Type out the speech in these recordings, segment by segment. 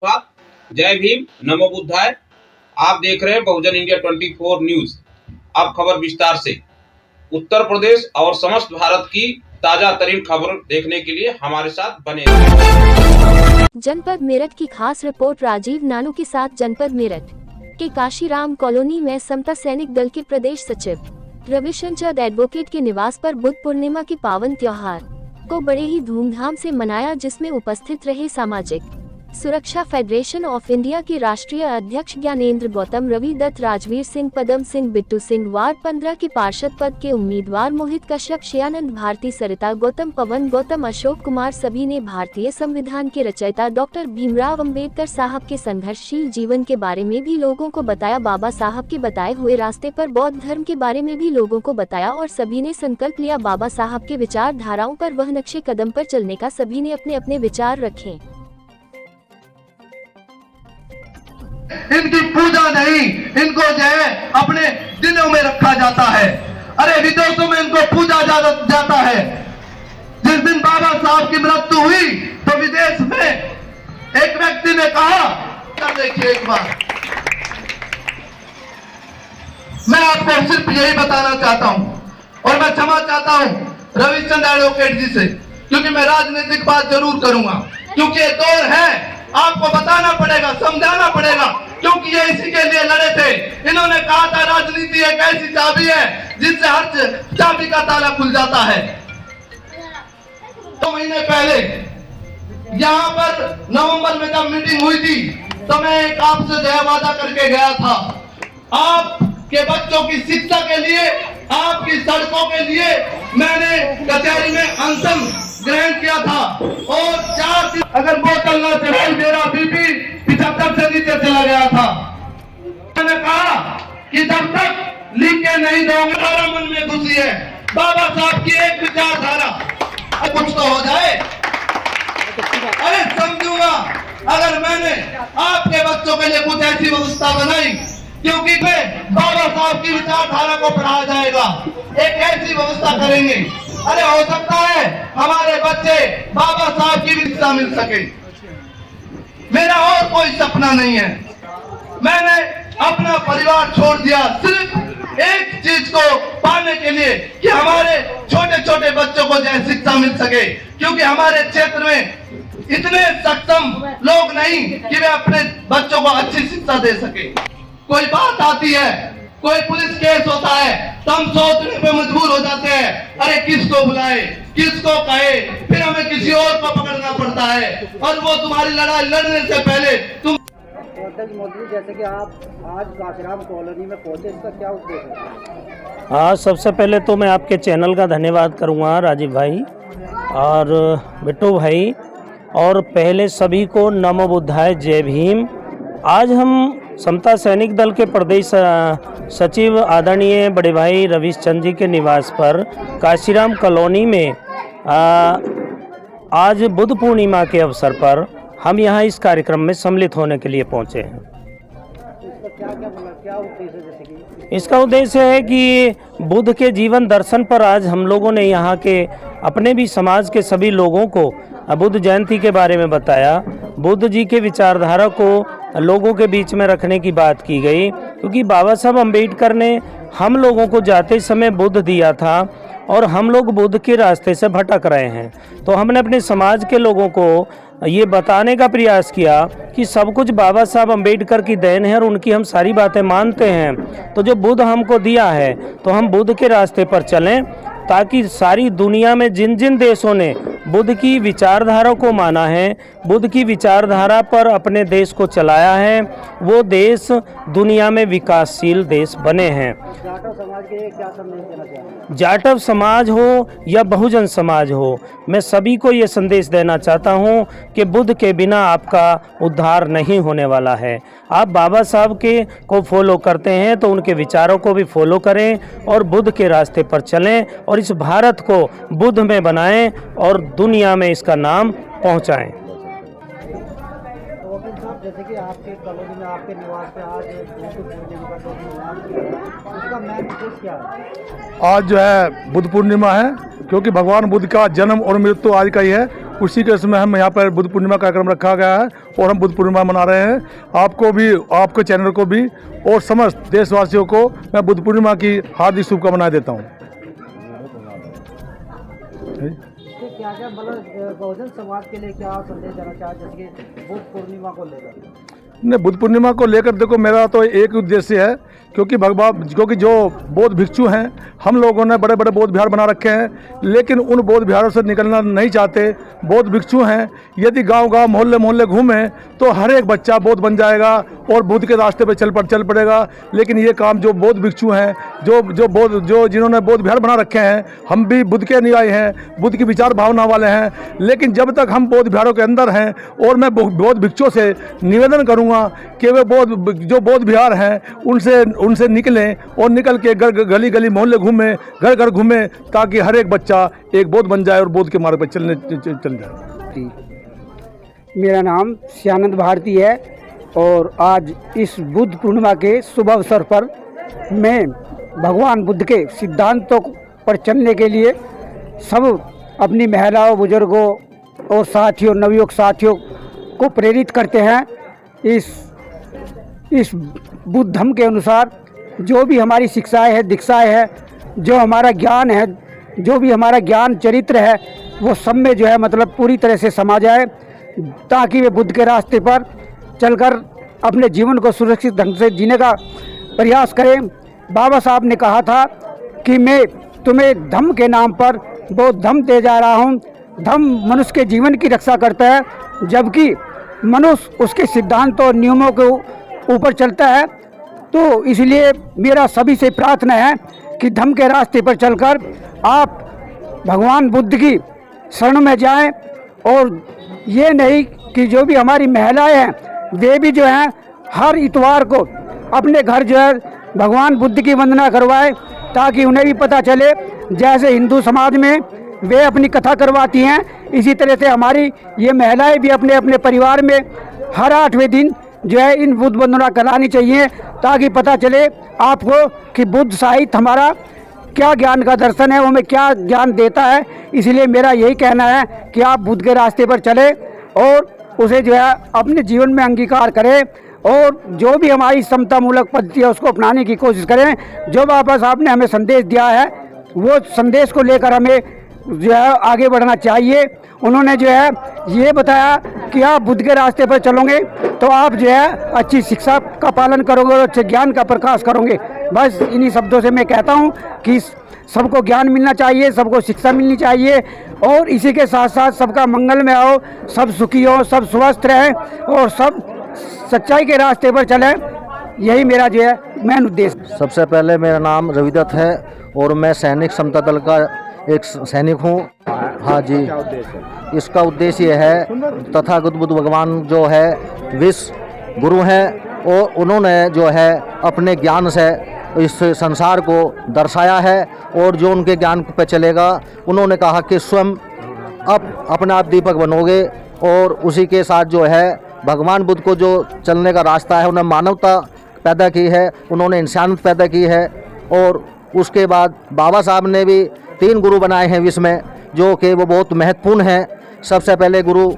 जय भीम, नमो बुद्धाय। आप देख रहे हैं बहुजन इंडिया 24 न्यूज। अब खबर विस्तार से। उत्तर प्रदेश और समस्त भारत की ताजा तरीन खबर देखने के लिए हमारे साथ बने रहिए। जनपद मेरठ की खास रिपोर्ट राजीव नानू के साथ। जनपद मेरठ के काशीराम कॉलोनी में समता सैनिक दल के प्रदेश सचिव रविशंकर एडवोकेट के निवास पर बुद्ध पूर्णिमा के पावन त्योहार को बड़े ही धूमधाम से मनाया, जिसमें उपस्थित रहे सामाजिक सुरक्षा फेडरेशन ऑफ इंडिया के राष्ट्रीय अध्यक्ष ज्ञानेंद्र गौतम, रवि दत्त, राजवीर सिंह, पदम सिंह, बिट्टू सिंह, वार्ड 15 के पार्षद पद के उम्मीदवार मोहित कश्यप, श्यानंद भारती, सरिता गौतम, पवन गौतम, अशोक कुमार, सभी ने भारतीय संविधान के रचयिता डॉक्टर भीमराव अंबेडकर साहब के संघर्षशील जीवन के बारे में भी लोगों को बताया। बाबा साहब के बताए हुए रास्ते पर बौद्ध धर्म के बारे में भी लोगों को बताया और सभी ने संकल्प लिया बाबा साहब के विचारधाराओं पर वह नक्शे कदम पर चलने का। सभी ने अपने अपने विचार रखे। इनकी पूजा नहीं, इनको जो है अपने दिलों में रखा जाता है। अरे विदेशों में इनको पूजा जाता है। जिस दिन बाबा साहब की मृत्यु हुई तो विदेश में एक व्यक्ति ने कहा, देखिए एक बार मैं आपको सिर्फ यही बताना चाहता हूं और मैं क्षमा चाहता हूं रविशंकर एडवोकेट जी से, क्योंकि मैं राजनीतिक बात जरूर करूंगा, क्योंकि ये दौर है, आपको बताना पड़ेगा, समझाना पड़ेगा, क्योंकि ये इसी के लिए लड़े थे। इन्होंने कहा था राजनीति एक ऐसी चाबी है जिससे हर चाबी का ताला खुल जाता है। 2 महीने पहले यहाँ पर नवंबर में जब मीटिंग हुई थी तो मैं एक आपसे जो है वादा करके गया था, आपके बच्चों की शिक्षा के लिए, आपकी सड़कों के लिए मैंने कचहरी में अनशन ग्रहण किया था और 4 दिन अगर बोतल न चढ़ाई मेरा बीपी 75 से नीचे चला गया था। मैंने कहा कि जब तक लिख के नहीं दोगे, हमारा मन में खुशी है बाबा साहब की एक विचारधारा कुछ तो हो जाए। अरे समझूंगा अगर मैंने आपके बच्चों के लिए कुछ ऐसी व्यवस्था बनाई, क्योंकि मैं बाबा साहब की विचारधारा को पढ़ाया जाएगा, एक ऐसी व्यवस्था करेंगे। अरे हो सकता है हमारे बच्चे बाबा साहब की शिक्षा मिल सके। मेरा और कोई सपना नहीं है। मैंने अपना परिवार छोड़ दिया सिर्फ एक चीज को पाने के लिए कि हमारे छोटे छोटे बच्चों को जो शिक्षा मिल सके, क्योंकि हमारे क्षेत्र में इतने सक्षम लोग नहीं कि वे अपने बच्चों को अच्छी शिक्षा दे सके। कोई बात आती है, कोई पुलिस केस होता है तो हम सोचने पे मजबूर हो जाते हैं, अरे किसको बुलाए, किसको कहे, फिर हमें किसी और को पकड़ना पड़ता है और वो तुम्हारी लड़ाई लड़ने से पहले तुम। जैसे कि आप आज काशीराम कॉलोनी में पहुंचे, इसका क्या उद्देश्य है? हाँ, सबसे पहले तो मैं आपके चैनल का धन्यवाद करूँगा राजीव भाई और बिट्टू भाई, और पहले सभी को नमो बुद्धाय, जय भीम। आज हम समता सैनिक दल के प्रदेश सचिव आदरणीय बड़े भाई रविशंकर जी के निवास पर काशीराम कॉलोनी में आज बुद्ध पूर्णिमा के अवसर पर हम यहाँ इस कार्यक्रम में सम्मिलित होने के लिए पहुँचे हैं। क्या उद्देश्य है? जैसे कि इसका उद्देश्य है कि बुद्ध के जीवन दर्शन पर आज हम लोगों ने यहाँ के अपने भी समाज के सभी लोगों को बुद्ध जयंती के बारे में बताया। बुद्ध जी के विचारधारा को लोगों के बीच में रखने की बात की गई, क्योंकि बाबा साहब अम्बेडकर ने हम लोगों को जाते समय बुद्ध दिया था और हम लोग बुद्ध के रास्ते से भटक रहे हैं। तो हमने अपने समाज के लोगों को ये बताने का प्रयास किया कि सब कुछ बाबा साहब अम्बेडकर की देन है और उनकी हम सारी बातें मानते हैं। तो जो बुद्ध हमको दिया है तो हम बुद्ध के रास्ते पर चलें, ताकि सारी दुनिया में जिन जिन देशों ने बुद्ध की विचारधारा को माना है, बुद्ध की विचारधारा पर अपने देश को चलाया है, वो देश दुनिया में विकासशील देश बने हैं। जाटव समाज के लिए क्या संदेश देना चाहेंगे? जाटव समाज हो या बहुजन समाज हो, मैं सभी को ये संदेश देना चाहता हूँ कि बुद्ध के बिना आपका उद्धार नहीं होने वाला है। आप बाबा साहब के को फॉलो करते हैं तो उनके विचारों को भी फॉलो करें और बुद्ध के रास्ते पर चलें और इस भारत को बुद्ध में बनाएं और दुनिया में इसका नाम पहुंचाएं। जैसे कि आपके कॉलोनी में, आपके निवास पे आज उसका मेन उद्देश्य क्या है? आज जो है बुद्ध पूर्णिमा है, क्योंकि भगवान बुद्ध का जन्म और मृत्यु आज का ही है। उसी के समय हम यहाँ पर बुद्ध पूर्णिमा कार्यक्रम रखा गया है और हम बुद्ध पूर्णिमा मना रहे हैं। आपको भी, आपके चैनल को भी और समस्त देशवासियों को मैं बुद्ध पूर्णिमा की हार्दिक शुभकामनाएं देता हूँ। क्या क्या मतलब बहुजन समाज के लिए क्या संदेश देना चाहते हैं, जैसे कि बुद्ध पूर्णिमा को लेकर? नहीं, बुद्ध पूर्णिमा को लेकर देखो, मेरा तो एक उद्देश्य है, क्योंकि जो बौद्ध भिक्षु हैं, हम लोगों ने बड़े बड़े बौद्ध विहार बना रखे हैं, लेकिन उन बौद्ध विहारों से निकलना नहीं चाहते। बौद्ध भिक्षु हैं, यदि गांव-गांव मोहल्ले मोहल्ले घूमें तो हर एक बच्चा बौद्ध बन जाएगा और बुद्ध के रास्ते पे चल पड़ेगा। लेकिन ये काम जो बौद्ध भिक्षु हैं, जो जिन्होंने बौद्ध विहार बना रखे हैं, हम भी बुद्ध के अनुयायी हैं, बुद्ध की विचार भावना वाले हैं, लेकिन जब तक हम बौद्ध विहारों के अंदर हैं, और मैं बौद्ध भिक्षुओं से निवेदन करूँगा कि वे जो बौद्ध विहार हैं उनसे निकलें और निकल के गली गली मोहल्ले घूमें, घर घर घूमें, ताकि हर एक बच्चा एक बौद्ध बन जाए और बौद्ध के मार्ग पर चल जाए। मेरा नाम श्यानंद भारती है और आज इस बुद्ध पूर्णिमा के शुभ अवसर पर मैं भगवान बुद्ध के सिद्धांतों पर चलने के लिए सब अपनी महिलाओं, बुजुर्गों और साथियों, नवयुवक साथियों को प्रेरित करते हैं। इस बुद्ध धर्म के अनुसार जो भी हमारी शिक्षाएं है, दीक्षाएं है, जो हमारा ज्ञान है, जो भी हमारा ज्ञान चरित्र है, वो सब में जो है मतलब पूरी तरह से समा जाए, ताकि वे बुद्ध के रास्ते पर चलकर अपने जीवन को सुरक्षित ढंग से जीने का प्रयास करें। बाबा साहब ने कहा था कि मैं तुम्हें धम्म के नाम पर बहुत धम्म दे जा रहा हूँ। धम्म मनुष्य के जीवन की रक्षा करता है, जबकि मनुष्य उसके सिद्धांत और नियमों के ऊपर चलता है। तो इसलिए मेरा सभी से प्रार्थना है कि धम्म के रास्ते पर चलकर आप भगवान बुद्ध की शरण में जाएं, और ये नहीं कि जो भी हमारी महिलाएं हैं वे भी जो हैं हर इतवार को अपने घर जो है भगवान बुद्ध की वंदना करवाएं, ताकि उन्हें भी पता चले, जैसे हिंदू समाज में वे अपनी कथा करवाती हैं, इसी तरह से हमारी ये महिलाएं भी अपने अपने परिवार में हर 8वें दिन जो है इन बुद्ध वंदना करानी चाहिए, ताकि पता चले आपको कि बुद्ध साहित्य हमारा क्या ज्ञान का दर्शन है, वो हमें क्या ज्ञान देता है। इसलिए मेरा यही कहना है कि आप बुद्ध के रास्ते पर चलें और उसे जो है अपने जीवन में अंगीकार करें, और जो भी हमारी समता मूलक पद्धति है उसको अपनाने की कोशिश करें। जो बाबा साहब ने हमें संदेश दिया है वो संदेश को लेकर हमें जो है आगे बढ़ना चाहिए। उन्होंने जो है ये बताया कि आप बुद्ध के रास्ते पर चलोगे तो आप जो है अच्छी शिक्षा का पालन करोगे और अच्छे ज्ञान का प्रकाश करोगे। बस इन्हीं शब्दों से मैं कहता हूँ कि सबको ज्ञान मिलना चाहिए, सबको शिक्षा मिलनी चाहिए, और इसी के साथ साथ सबका मंगलमय हो, सब सुखी हो, सब स्वस्थ रहें और सब सच्चाई के रास्ते पर चलें। यही मेरा जो है मेन उद्देश्य। सबसे पहले मेरा नाम रविदत्त है और मैं सैनिक समता दल का एक सैनिक हूँ। हाँ जी, इसका उद्देश्य यह है, तथागत बुद्ध भगवान जो है विश्व गुरु हैं और उन्होंने जो है अपने ज्ञान से इस संसार को दर्शाया है, और जो उनके ज्ञान पे चलेगा, उन्होंने कहा कि स्वयं अपने आप दीपक बनोगे, और उसी के साथ जो है भगवान बुद्ध को जो चलने का रास्ता है, उन्हें मानवता पैदा की है, उन्होंने इंसानियत पैदा की है। और उसके बाद बाबा साहब ने भी 3 गुरु बनाए हैं विश्व में, जो कि वो बहुत महत्वपूर्ण हैं। सबसे पहले गुरु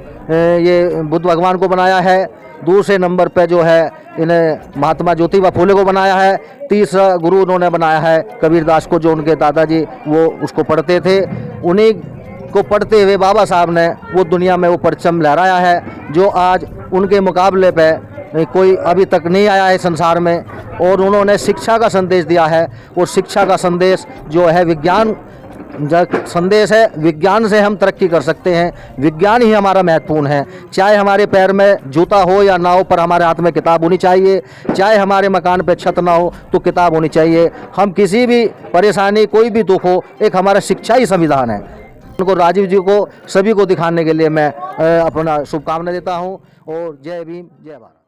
ये बुद्ध भगवान को बनाया है, दूसरे नंबर पे जो है इन्हें महात्मा ज्योतिबा फुले को बनाया है, तीसरा गुरु उन्होंने बनाया है कबीरदास को, जो उनके दादाजी वो उसको पढ़ते थे। उन्हीं को पढ़ते हुए बाबा साहब ने वो दुनिया में वो परचम लहराया है, जो आज उनके मुकाबले पे कोई अभी तक नहीं आया है संसार में। और उन्होंने शिक्षा का संदेश दिया है, और शिक्षा का संदेश जो है विज्ञान संदेश है। विज्ञान से हम तरक्की कर सकते हैं, विज्ञान ही हमारा महत्वपूर्ण है। चाहे हमारे पैर में जूता हो या ना हो, पर हमारे हाथ में किताब होनी चाहिए। चाहे हमारे मकान पे छत ना हो तो किताब होनी चाहिए। हम किसी भी परेशानी, कोई भी दुख हो, एक हमारा शिक्षा ही संविधान है। उनको राजीव जी को सभी को दिखाने के लिए मैं अपना शुभकामना देता हूँ। और जय भीम, जय भारत।